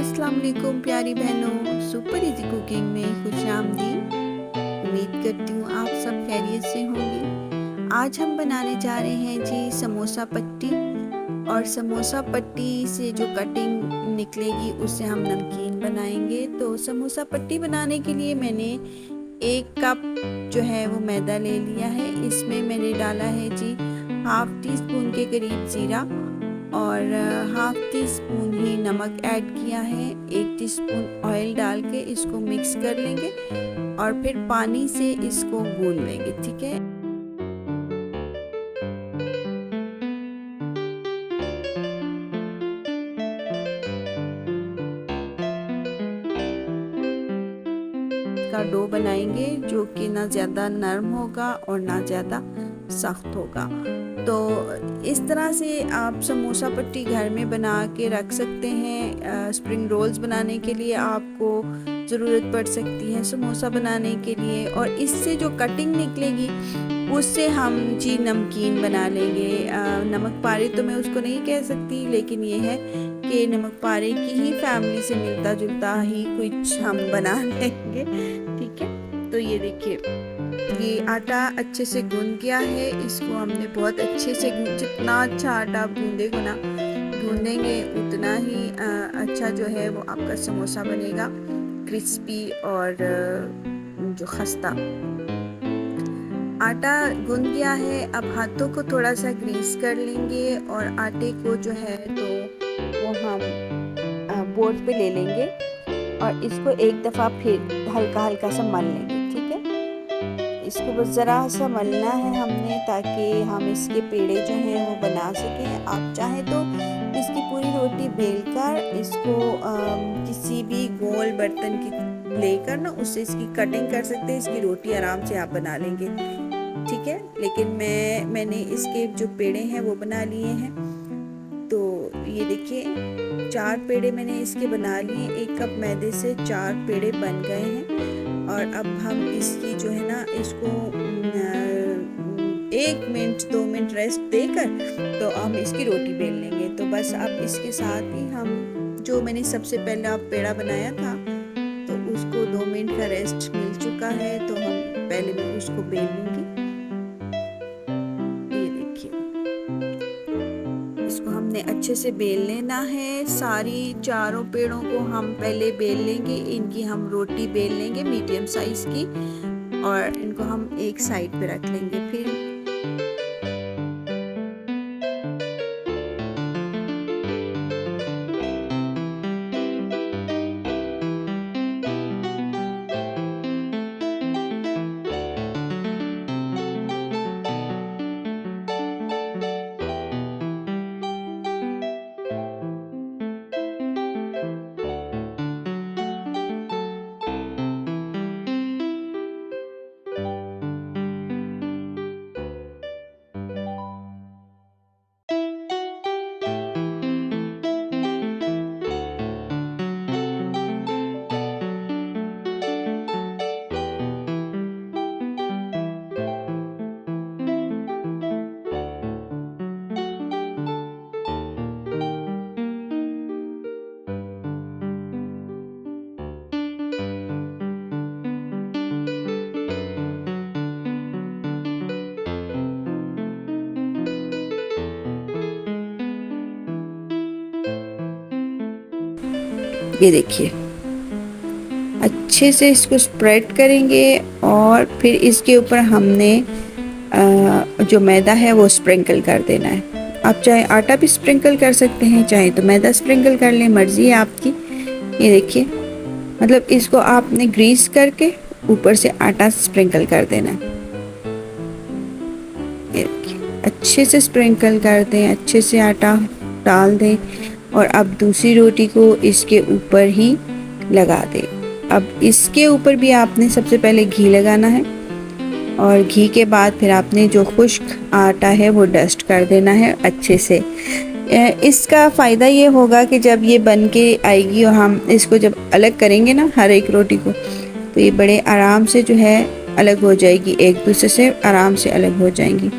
अस्सलाम वालेकुम प्यारी बहनों, सुपर इजी कुकिंग में खुशामदीद। उम्मीद करती हूँ आप सब खैरियत से होंगे। आज हम बनाने जा रहे हैं जी समोसा पट्टी। और समोसा पट्टी से जो कटिंग निकलेगी उससे हम नमकीन बनाएंगे। तो समोसा पट्टी बनाने के लिए मैंने 1 कप जो है वो मैदा ले लिया है। इसमें मैंने डाला है जी ½ टीस्पून के करीब ज़ीरा और ½ टीस्पून ही नमक ऐड किया है। 1 टीस्पून ऑयल डाल के इसको मिक्स कर लेंगे और फिर पानी से इसको गूंद लेंगे। ठीक है। का डो बनाएंगे जो कि ना ज़्यादा नरम होगा और ना ज़्यादा सख्त होगा। तो इस तरह से आप समोसा पट्टी घर में बना के रख सकते हैं। स्प्रिंग रोल्स बनाने के लिए आपको ज़रूरत पड़ सकती है समोसा बनाने के लिए। और इससे जो कटिंग निकलेगी उससे हम जी नमकीन बना लेंगे। नमक पारे तो मैं उसको नहीं कह सकती, लेकिन ये है कि नमक पारे की ही फैमिली से मिलता जुलता ही कुछ हम बना लेंगे। ठीक है। तो ये देखिए, ये आटा अच्छे से गूंद गया है। इसको हमने बहुत अच्छे से जितना अच्छा आटा आप गूंदेंगे उतना ही अच्छा जो है वो आपका समोसा बनेगा, क्रिस्पी और जो खस्ता। आटा गूंद गया है। अब हाथों को थोड़ा सा ग्रीस कर लेंगे और आटे को जो है तो वो हम बोर्ड पे ले लेंगे और इसको एक दफ़ा फिर हल्का हल्का सा मल लेंगे। ठीक है। इसको बस ज़रा सा मलना है हमने ताकि हम इसके पेड़े जो हैं वो बना सकें। आप चाहें तो इसकी पूरी रोटी बेलकर इसको किसी भी गोल बर्तन की लेकर ना उससे इसकी कटिंग कर सकते हैं। इसकी रोटी आराम से आप बना लेंगे। ठीक है। लेकिन मैंने इसके जो पेड़े हैं वो बना लिए हैं। तो ये देखिए 4 पेड़े मैंने इसके बना लिए। 1 कप मैदे से 4 पेड़े बन गए हैं। और अब हम इसकी जो है ना इसको 1 मिनट 2 मिनट रेस्ट देकर तो हम इसकी रोटी बेल लेंगे। तो बस अब इसके साथ ही हम जो मैंने सबसे पहले पेड़ा बनाया था तो उसको 2 मिनट का रेस्ट मिल चुका है। तो हम पहले मैं उसको बेल लूँगी। ये देखिए, इसको हमने अच्छे से बेल लेना है। सारी चारों पेड़ों को हम पहले बेल लेंगे। इनकी हम रोटी बेल लेंगे मीडियम साइज की और इनको हम एक साइड पे रख लेंगे। फिर ये देखिए, अच्छे से इसको स्प्रेड करेंगे और फिर इसके ऊपर हमने जो मैदा है वो स्प्रिंकल कर देना है। आप चाहे आटा भी स्प्रिंकल कर सकते हैं, चाहे तो मैदा स्प्रिंकल कर लें, मर्जी है आपकी। ये देखिए, मतलब इसको आपने ग्रीस करके ऊपर से आटा स्प्रिंकल कर देना है। ये देखिए, अच्छे से स्प्रिंकल कर दें, अच्छे से आटा डाल दें और अब दूसरी रोटी को इसके ऊपर ही लगा दें। अब इसके ऊपर भी आपने सबसे पहले घी लगाना है और घी के बाद फिर आपने जो खुश्क आटा है वो डस्ट कर देना है अच्छे से। इसका फ़ायदा ये होगा कि जब ये बन के आएगी और हम इसको जब अलग करेंगे ना हर एक रोटी को, तो ये बड़े आराम से जो है अलग हो जाएगी, एक दूसरे से आराम से अलग हो जाएंगी।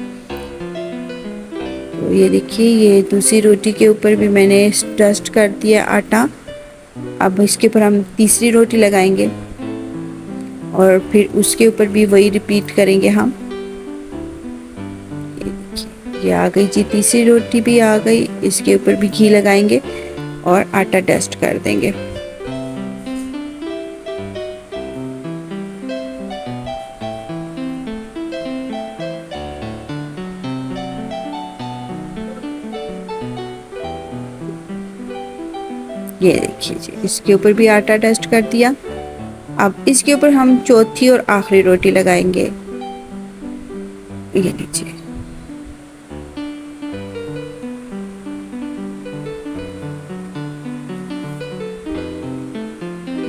तो ये देखिए, ये दूसरी रोटी के ऊपर भी मैंने डस्ट कर दिया आटा अब इसके ऊपर हम तीसरी रोटी लगाएंगे और फिर उसके ऊपर भी वही रिपीट करेंगे हम। ये आ गई जी, तीसरी रोटी भी आ गई। इसके ऊपर भी घी लगाएंगे और आटा डस्ट कर देंगे। ये देखिए जी, इसके ऊपर भी आटा डस्ट कर दिया। अब इसके ऊपर हम चौथी और आखिरी रोटी लगाएंगे। ये लीजिए,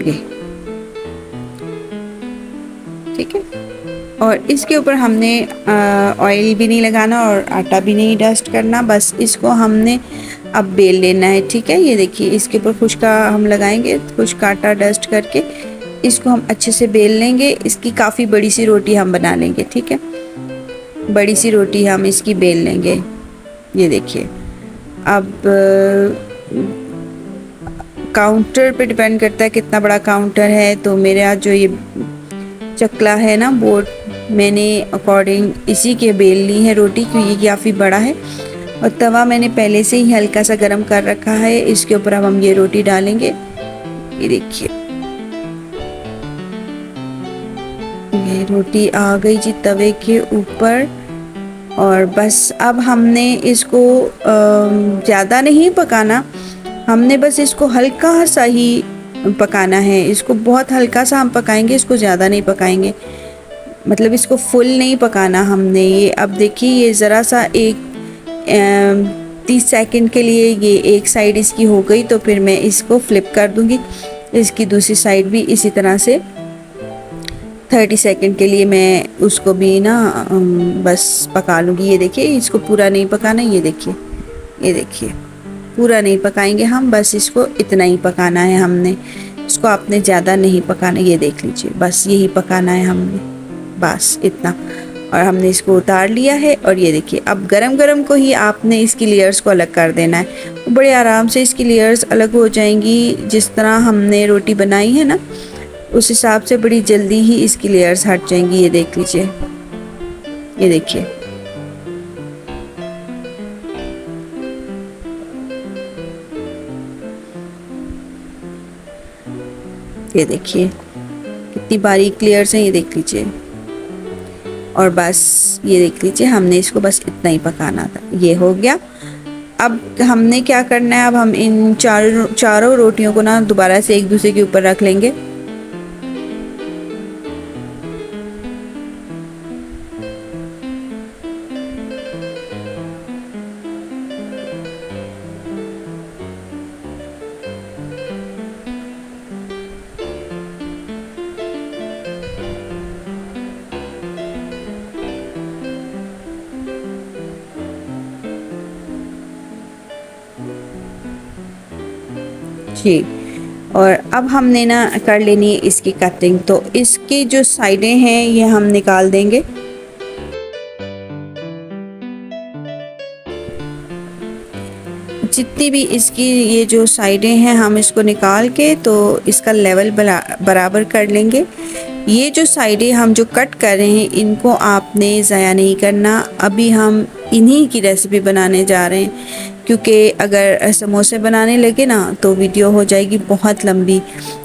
ये ठीक है। और इसके ऊपर हमने ऑयल भी नहीं लगाना और आटा भी नहीं डस्ट करना, बस इसको हमने अब बेल लेना है। ठीक है, ये देखिए, इसके ऊपर खुश्का हम लगाएंगे, खुश्का आटा डस्ट करके इसको हम अच्छे से बेल लेंगे। इसकी काफ़ी बड़ी सी रोटी हम बना लेंगे। ठीक है, बड़ी सी रोटी हम इसकी बेल लेंगे। ये देखिए, अब काउंटर पे डिपेंड करता है कितना बड़ा काउंटर है। तो मेरे यहाँ जो ये चकला है ना बोर्ड, मैंने अकॉर्डिंग इसी के बेल ली है रोटी, क्योंकि ये काफ़ी बड़ा है। और तवा मैंने पहले से ही हल्का सा गर्म कर रखा है। इसके ऊपर अब हम ये रोटी डालेंगे। ये देखिए, ये रोटी आ गई जी तवे के ऊपर। और बस अब हमने इसको ज़्यादा नहीं पकाना, हमने बस इसको हल्का सा ही पकाना है। इसको बहुत हल्का सा हम पकाएंगे, इसको ज़्यादा नहीं पकाएंगे, मतलब इसको फुल नहीं पकाना हमने। ये अब देखिए, ये ज़रा सा 30 सेकंड के लिए ये एक साइड इसकी हो गई, तो फिर मैं इसको फ्लिप कर दूंगी। इसकी दूसरी साइड भी इसी तरह से 30 सेकंड के लिए मैं उसको भी ना बस पका लूँगी। ये देखिए, इसको पूरा नहीं पकाना। ये देखिए, ये देखिए, पूरा नहीं पकाएंगे हम, बस इसको इतना ही पकाना है हमने। इसको आपने ज़्यादा नहीं पकाना। ये देख लीजिए, बस यही पकाना है हमने, बस इतना। और हमने इसको उतार लिया है। और ये देखिए, अब गरम गरम को ही आपने इसकी लेयर्स को अलग कर देना है। बड़े आराम से इसकी लेयर्स अलग हो जाएंगी। जिस तरह हमने रोटी बनाई है ना, उस हिसाब से बड़ी जल्दी ही इसकी लेयर्स हट जाएंगी। ये देख लीजिए, ये देखिए, ये देखिए कितनी बारीक लेयर्स हैं। ये देख लीजिए, और बस ये देख लीजिए, हमने इसको बस इतना ही पकाना था। ये हो गया। अब हमने क्या करना है, अब हम इन चारों रोटियों को ना दोबारा से एक दूसरे के ऊपर रख लेंगे। जी, और अब हमने ना कर लेनी है इसकी कटिंग। तो इसकी जो साइडें हैं ये हम निकाल देंगे। जितनी भी इसकी ये जो साइडें हैं हम इसको निकाल के तो इसका लेवल बराबर कर लेंगे। ये जो साइडें हम जो कट कर रहे हैं इनको आपने ज़ाया नहीं करना। अभी हम इन्हीं की रेसिपी बनाने जा रहे हैं, क्योंकि अगर समोसे बनाने लगे ना तो वीडियो हो जाएगी बहुत लंबी।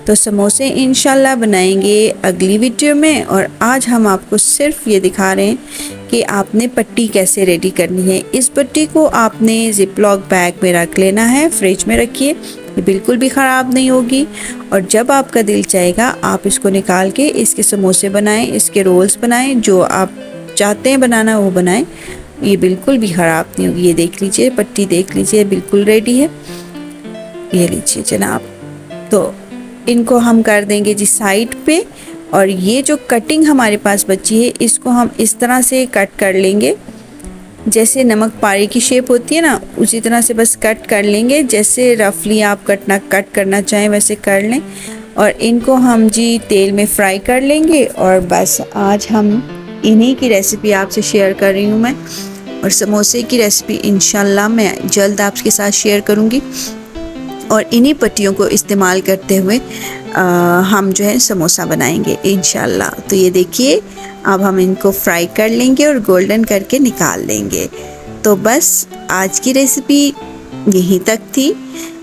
तो समोसे इंशाल्लाह बनाएंगे अगली वीडियो में। और आज हम आपको सिर्फ ये दिखा रहे हैं कि आपने पट्टी कैसे रेडी करनी है। इस पट्टी को आपने जिपलॉक बैग में रख लेना है, फ्रिज में रखिए, ये बिल्कुल भी ख़राब नहीं होगी। और जब आपका दिल चाहेगा आप इसको निकाल के इसके समोसे बनाएं, इसके रोल्स बनाएं, जो आप चाहते हैं बनाना वो बनाएं, ये बिल्कुल भी ख़राब नहीं होगी। ये देख लीजिए, पट्टी देख लीजिए, बिल्कुल रेडी है। ये लीजिए जनाब, तो इनको हम कर देंगे जी साइड पे। और ये जो कटिंग हमारे पास बची है इसको हम इस तरह से कट कर लेंगे, जैसे नमक पारी की शेप होती है ना, उसी तरह से बस कट कर लेंगे। जैसे रफली आप कट करना चाहें वैसे कर लें। और इनको हम जी तेल में फ्राई कर लेंगे। और बस आज हम इन्हीं की रेसिपी आपसे शेयर कर रही हूँ मैं। और समोसे की रेसिपी इंशाल्लाह मैं जल्द आपके साथ शेयर करूँगी। और इन्हीं पट्टियों को इस्तेमाल करते हुए हम जो है समोसा बनाएंगे इंशाल्लाह। तो ये देखिए, अब हम इनको फ्राई कर लेंगे और गोल्डन करके निकाल लेंगे। तो बस आज की रेसिपी यहीं तक थी।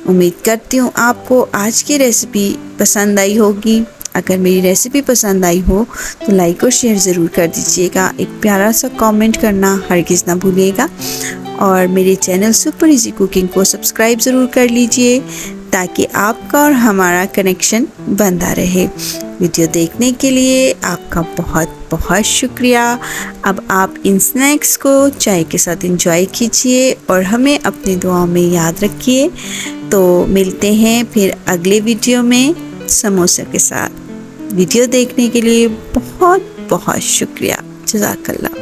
उम्मीद करती हूँ आपको आज की रेसिपी पसंद आई होगी। अगर मेरी रेसिपी पसंद आई हो तो लाइक और शेयर ज़रूर कर दीजिएगा। एक प्यारा सा कमेंट करना हरगिज़ ना भूलिएगा और मेरे चैनल सुपर इजी कुकिंग को सब्सक्राइब ज़रूर कर लीजिए ताकि आपका और हमारा कनेक्शन बंधा रहे। वीडियो देखने के लिए आपका बहुत बहुत शुक्रिया। अब आप इन स्नैक्स को चाय के साथ एंजॉय कीजिए और हमें अपनी दुआओं में याद रखिए। तो मिलते हैं फिर अगले वीडियो में समोसा के साथ। वीडियो देखने के लिए बहुत बहुत शुक्रिया। जज़ाकल्लाह।